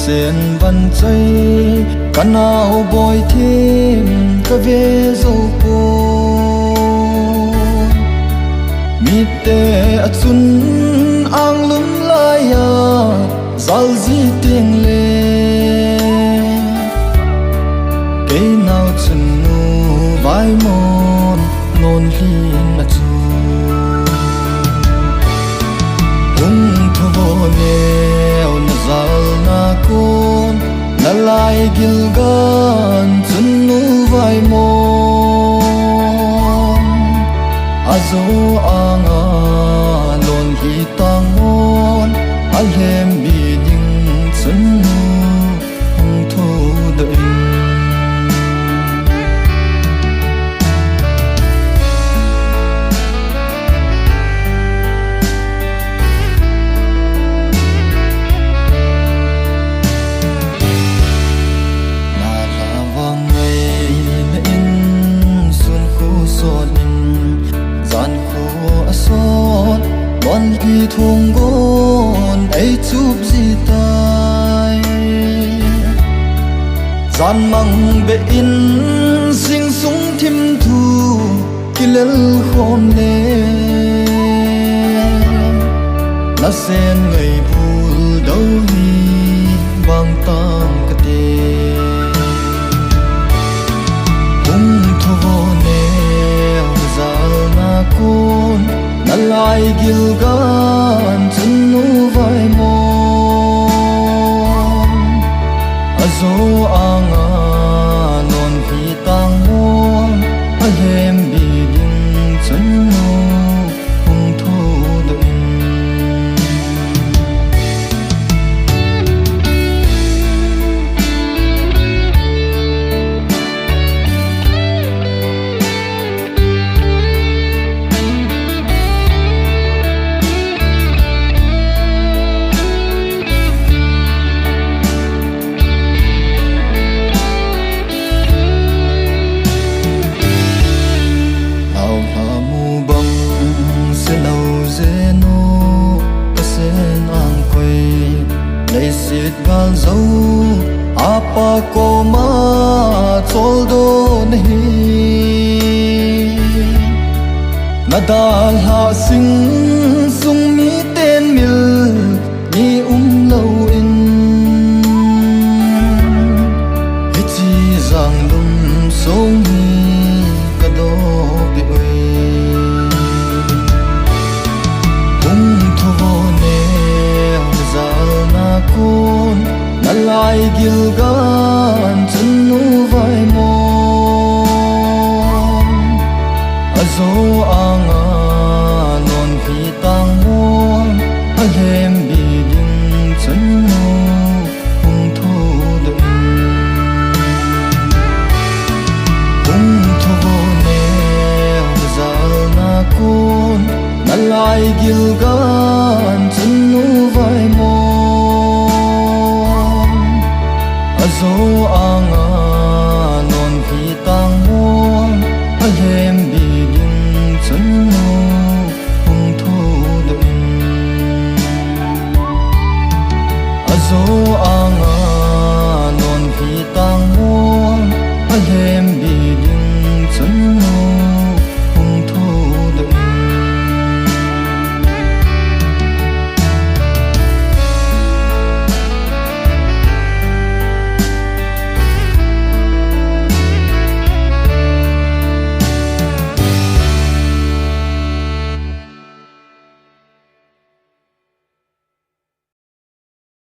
sen văn chay canao boy thêm ca về dâu po mi te achun ang lum laya zal di tiếng le cây nào chân nu vai mòn non hin chu hung thu vô neo na zal na kon na lai gil gan chân nu vai mòn azo anga non hi tang mon alhem bi ding chân nu hung thu đợi bon ki thung gon ai chup gì tai gian mang be in sing sung thim thu kilel khom ne na sen ngai bul đâu hi bang tang ka te hung thu vô ne zal na kon na lai gil gan chân nu vai mòn azo anga non hi tang mon a hem bi ding chân nu hung thu đợi gal dấu apa ko ma chol do nahi nadal ha sing sung mi ten mil ni lâu in chi giang lum song hi ka do bi oi hung thu vô ne zal na kon na lai gil gan